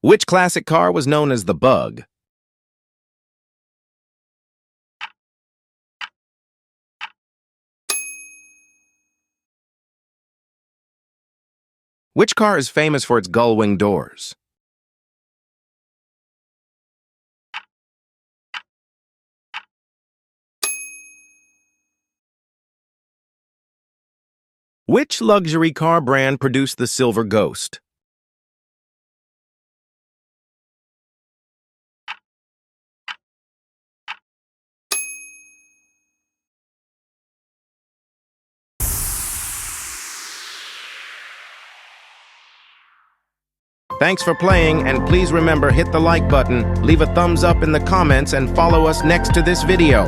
Which classic car was known as the Bug? Which car is famous for its gull-wing doors? Which luxury car brand produced the Silver Ghost? Thanks for playing, and please remember, hit the like button, leave a thumbs up in the comments, and follow us next to this video.